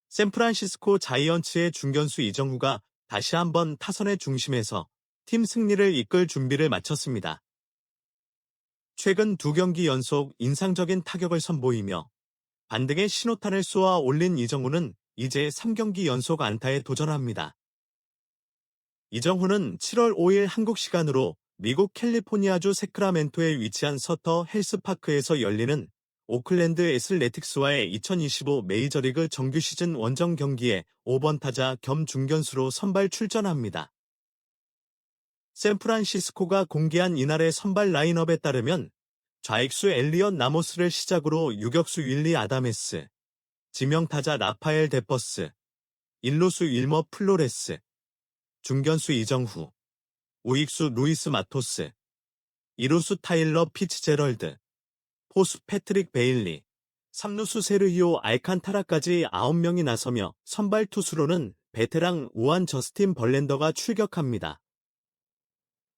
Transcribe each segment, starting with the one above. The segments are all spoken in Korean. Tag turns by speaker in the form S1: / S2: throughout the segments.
S1: 샌프란시스코 자이언츠의 중견수 이정후가 다시 한번 타선의 중심에서 팀 승리를 이끌 준비를 마쳤습니다. 최근 2경기 연속 인상적인 타격을 선보이며 반등의 신호탄을 쏘아 올린 이정후는 이제 3경기 연속 안타에 도전합니다. 이정후는 7월 5일 한국 시간으로 미국 캘리포니아주 세크라멘토에 위치한 서터 헬스파크에서 열리는 오클랜드 애슬레틱스와의 2025 메이저리그 정규 시즌 원정 경기에 5번 타자 겸 중견수로 선발 출전합니다. 샌프란시스코가 공개한 이날의 선발 라인업에 따르면 좌익수 엘리엇 나모스를 시작으로 유격수 윌리 아다메스, 지명타자 라파엘 데퍼스, 일루수 윌머 플로레스, 중견수 이정후, 우익수 루이스 마토스, 이루수 타일러 피츠제럴드, 포수 패트릭 베일리, 3루수 세르히오 알칸타라까지 9명이 나서며 선발 투수로는 베테랑 우한 저스틴 벌랜더가 출격합니다.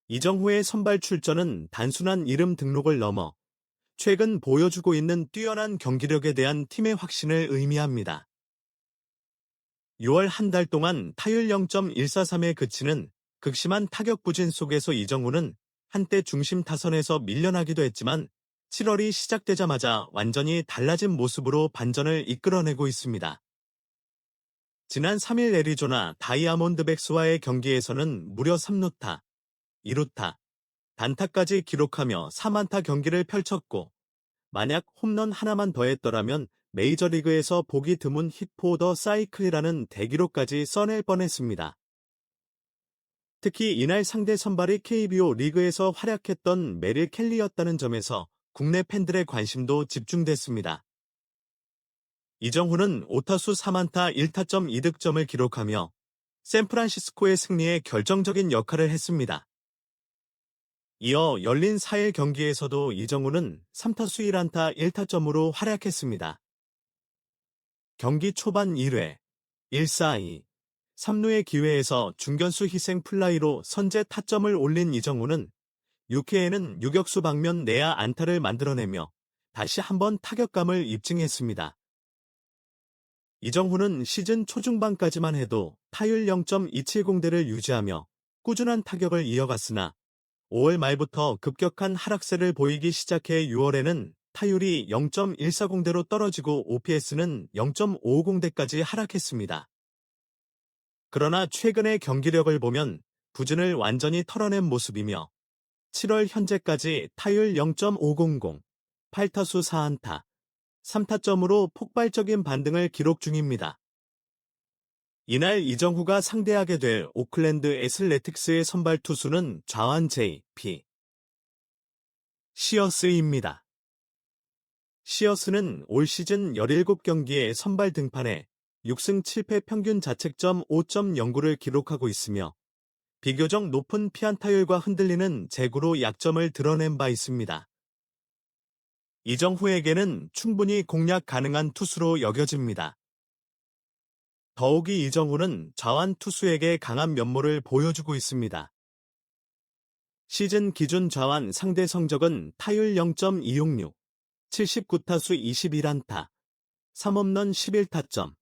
S1: 이정후의 선발 출전은 단순한 이름 등록을 넘어 최근 보여주고 있는 뛰어난 경기력에 대한 팀의 확신을 의미합니다. 6월 한 달 동안 타율 0.143에 그치는 극심한 타격 부진 속에서 이정후는 한때 중심 타선에서 밀려나기도 했지만 7월이 시작되자마자 완전히 달라진 모습으로 반전을 이끌어내고 있습니다. 지난 3일 애리조나 다이아몬드백스와의 경기에서는 무려 3루타, 2루타, 단타까지 기록하며 4안타 경기를 펼쳤고 만약 홈런 하나만 더했더라면 메이저리그에서 보기 드문 hit포 더 사이클이라는 대기록까지 써낼 뻔했습니다. 특히 이날 상대 선발이 KBO 리그에서 활약했던 메릴 켈리였다는 점에서 국내 팬들의 관심도 집중됐습니다. 이정후는 5타수 3안타 1타점 2득점을 기록하며 샌프란시스코의 승리에 결정적인 역할을 했습니다. 이어 열린 4일 경기에서도 이정후는 3타수 1안타 1타점으로 활약했습니다. 경기 초반 1회, 1-4-2, 3루의 기회에서 중견수 희생 플라이로 선제 타점을 올린 이정후는 6회에는 유격수 방면 내야 안타를 만들어내며 다시 한번 타격감을 입증했습니다. 이정후는 시즌 초중반까지만 해도 타율 0.270대를 유지하며 꾸준한 타격을 이어갔으나 5월 말부터 급격한 하락세를 보이기 시작해 6월에는 타율이 0.140대로 떨어지고 OPS는 0.550대까지 하락했습니다. 그러나 최근의 경기력을 보면 부진을 완전히 털어낸 모습이며 7월 현재까지 타율 0.500, 8타수 4안타, 3타점으로 폭발적인 반등을 기록 중입니다. 이날 이정후가 상대하게 될 오클랜드 애슬레틱스의 선발 투수는 좌완 J.P. 시어스입니다. 시어스는 올 시즌 17경기에 선발 등판해 6승 7패 평균 자책점 5.09를 기록하고 있으며 비교적 높은 피안타율과 흔들리는 제구로 약점을 드러낸 바 있습니다. 이정후에게는 충분히 공략 가능한 투수로 여겨집니다. 더욱이 이정후는 좌완 투수에게 강한 면모를 보여주고 있습니다. 시즌 기준 좌완 상대 성적은 타율 0.266, 79타수 21안타, 3홈런 11타점,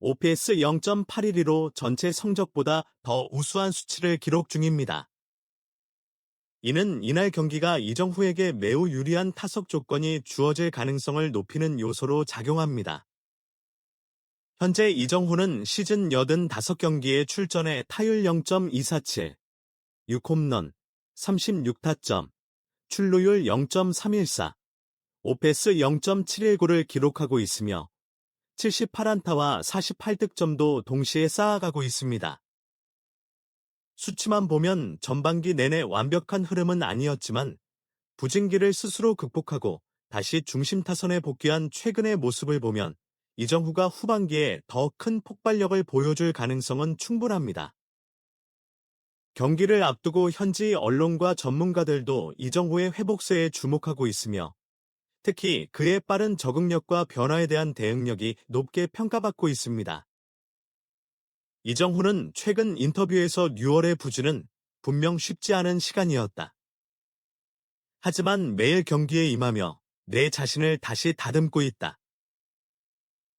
S1: OPS 0.812로 전체 성적보다 더 우수한 수치를 기록 중입니다. 이는 이날 경기가 이정후에게 매우 유리한 타석 조건이 주어질 가능성을 높이는 요소로 작용합니다. 현재 이정후는 시즌 85경기에 출전해 타율 0.247, 6홈런, 36타점, 출루율 0.314, OPS 0.719를 기록하고 있으며 78안타와 48득점도 동시에 쌓아가고 있습니다. 수치만 보면 전반기 내내 완벽한 흐름은 아니었지만 부진기를 스스로 극복하고 다시 중심 타선에 복귀한 최근의 모습을 보면 이정후가 후반기에 더 큰 폭발력을 보여줄 가능성은 충분합니다. 경기를 앞두고 현지 언론과 전문가들도 이정후의 회복세에 주목하고 있으며 특히 그의 빠른 적응력과 변화에 대한 대응력이 높게 평가받고 있습니다. 이정후는 최근 인터뷰에서 6월의 부진은 분명 쉽지 않은 시간이었다. 하지만 매일 경기에 임하며 내 자신을 다시 다듬고 있다.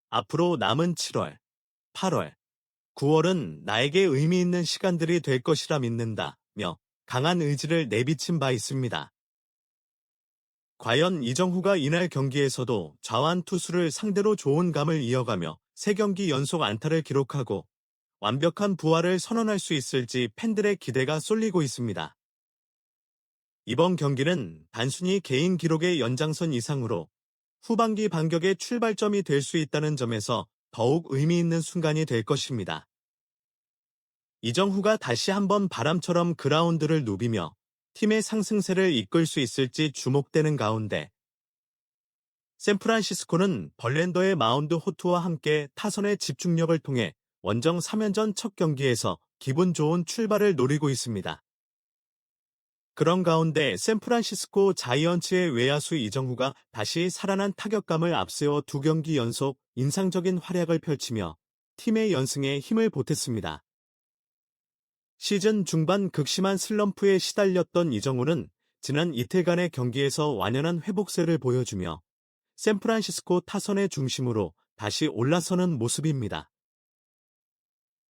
S1: 앞으로 남은 7월, 8월, 9월은 나에게 의미 있는 시간들이 될 것이라 믿는다며 강한 의지를 내비친 바 있습니다. 과연 이정후가 이날 경기에서도 좌완 투수를 상대로 좋은 감을 이어가며 3경기 연속 안타를 기록하고 완벽한 부활을 선언할 수 있을지 팬들의 기대가 쏠리고 있습니다. 이번 경기는 단순히 개인 기록의 연장선 이상으로 후반기 반격의 출발점이 될 수 있다는 점에서 더욱 의미 있는 순간이 될 것입니다. 이정후가 다시 한번 바람처럼 그라운드를 누비며 팀의 상승세를 이끌 수 있을지 주목되는 가운데 샌프란시스코는 벌랜더의 마운드 호투와 함께 타선의 집중력을 통해 원정 3연전 첫 경기에서 기분 좋은 출발을 노리고 있습니다. 그런 가운데 샌프란시스코 자이언츠의 외야수 이정후가 다시 살아난 타격감을 앞세워 2경기 연속 인상적인 활약을 펼치며 팀의 연승에 힘을 보탰습니다. 시즌 중반 극심한 슬럼프에 시달렸던 이정후는 지난 이틀간의 경기에서 완연한 회복세를 보여주며 샌프란시스코 타선의 중심으로 다시 올라서는 모습입니다.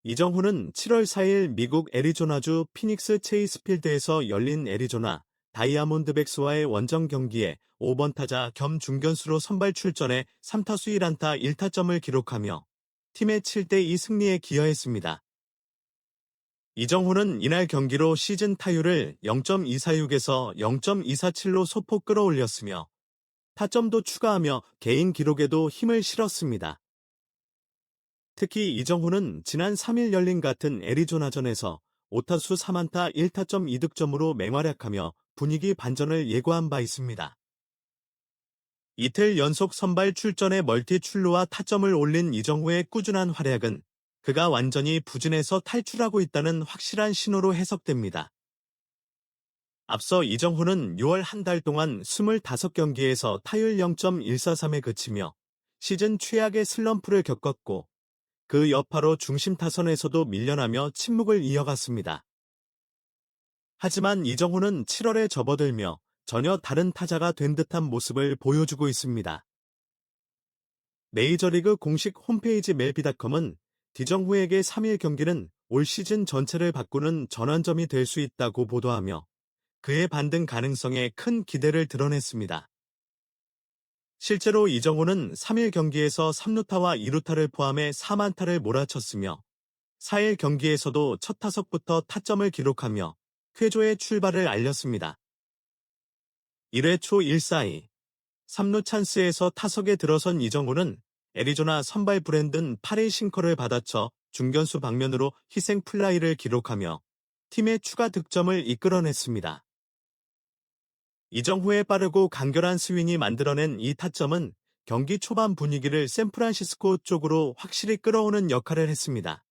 S1: 이정후는 7월 4일 미국 애리조나주 피닉스 체이스필드에서 열린 애리조나 다이아몬드백스와의 원정 경기에 5번 타자 겸 중견수로 선발 출전해 3타수 1안타 1타점을 기록하며 팀의 7대2 승리에 기여했습니다. 이정후는 이날 경기로 시즌 타율을 0.246에서 0.247로 소폭 끌어올렸으며 타점도 추가하며 개인 기록에도 힘을 실었습니다. 특히 이정후는 지난 3일 열린 같은 애리조나전에서 5타수 3안타 1타점 2득점으로 맹활약하며 분위기 반전을 예고한 바 있습니다. 이틀 연속 선발 출전에 멀티 출루와 타점을 올린 이정후의 꾸준한 활약은 그가 완전히 부진에서 탈출하고 있다는 확실한 신호로 해석됩니다. 앞서 이정후는 6월 한 달 동안 25경기에서 타율 0.143에 그치며 시즌 최악의 슬럼프를 겪었고 그 여파로 중심 타선에서도 밀려나며 침묵을 이어갔습니다. 하지만 이정후는 7월에 접어들며 전혀 다른 타자가 된 듯한 모습을 보여주고 있습니다. 메이저리그 공식 홈페이지 멜비닷컴은 이정후에게 3일 경기는 올 시즌 전체를 바꾸는 전환점이 될 수 있다고 보도하며 그의 반등 가능성에 큰 기대를 드러냈습니다. 실제로 이정후는 3일 경기에서 3루타와 2루타를 포함해 4안타를 몰아쳤으며 4일 경기에서도 첫 타석부터 타점을 기록하며 쾌조의 출발을 알렸습니다. 1회 초 1사이 3루 찬스에서 타석에 들어선 이정후는 애리조나 선발 브랜든 8의 싱커를 받아쳐 중견수 방면으로 희생 플라이를 기록하며 팀의 추가 득점을 이끌어냈습니다. 이정후의 빠르고 간결한 스윙이 만들어낸 이 타점은 경기 초반 분위기를 샌프란시스코 쪽으로 확실히 끌어오는 역할을 했습니다.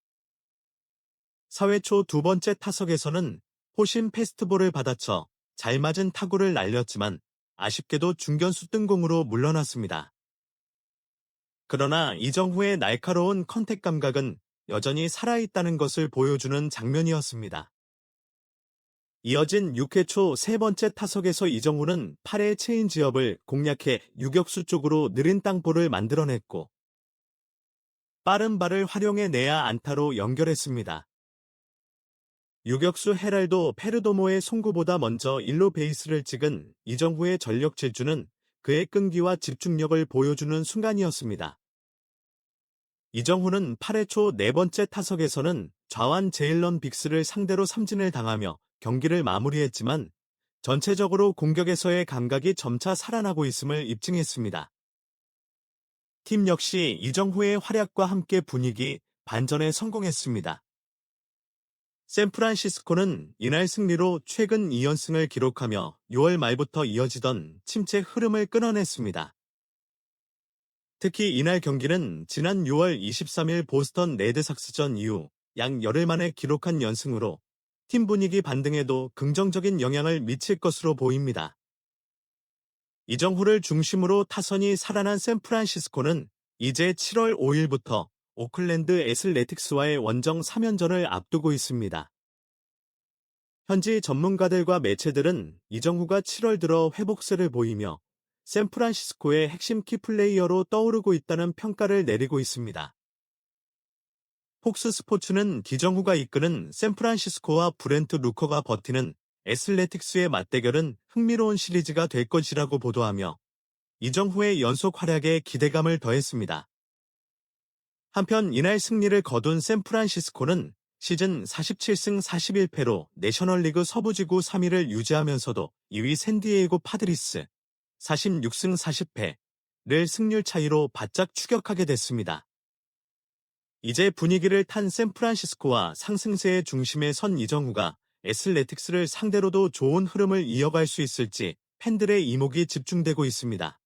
S1: 4회 초 두 번째 타석에서는 호신 패스트볼을 받아쳐 잘 맞은 타구를 날렸지만 아쉽게도 중견수 뜬공으로 물러났습니다. 그러나 이정후의 날카로운 컨택 감각은 여전히 살아있다는 것을 보여주는 장면이었습니다. 이어진 6회 초 세 번째 타석에서 이정후는 8회 체인지업을 공략해 유격수 쪽으로 느린 땅볼을 만들어냈고 빠른 발을 활용해 내야 안타로 연결했습니다. 유격수 헤랄도 페르도모의 송구보다 먼저 1루 베이스를 찍은 이정후의 전력 질주는 그의 끈기와 집중력을 보여주는 순간이었습니다. 이정후는 8회 초 네 번째 타석에서는 좌완 제일런 빅스를 상대로 삼진을 당하며 경기를 마무리했지만 전체적으로 공격에서의 감각이 점차 살아나고 있음을 입증했습니다. 팀 역시 이정후의 활약과 함께 분위기 반전에 성공했습니다. 샌프란시스코는 이날 승리로 최근 2연승을 기록하며 6월 말부터 이어지던 침체 흐름을 끊어냈습니다. 특히 이날 경기는 지난 6월 23일 보스턴 레드삭스전 이후 약 열흘 만에 기록한 연승으로 팀 분위기 반등에도 긍정적인 영향을 미칠 것으로 보입니다. 이정후를 중심으로 타선이 살아난 샌프란시스코는 이제 7월 5일부터 오클랜드 애슬레틱스와의 원정 3연전을 앞두고 있습니다. 현지 전문가들과 매체들은 이정후가 7월 들어 회복세를 보이며 샌프란시스코의 핵심 키플레이어로 떠오르고 있다는 평가를 내리고 있습니다. 폭스 스포츠는 기정후가 이끄는 샌프란시스코와 브렌트 루커가 버티는 애슬레틱스의 맞대결은 흥미로운 시리즈가 될 것이라고 보도하며 이정후의 연속 활약에 기대감을 더했습니다. 한편 이날 승리를 거둔 샌프란시스코는 시즌 47승 41패로 내셔널리그 서부지구 3위를 유지하면서도 2위 샌디에이고 파드리스 46승 40패를 승률 차이로 바짝 추격하게 됐습니다. 이제 분위기를 탄 샌프란시스코와 상승세의 중심에 선 이정후가 애슬레틱스를 상대로도 좋은 흐름을 이어갈 수 있을지 팬들의 이목이 집중되고 있습니다.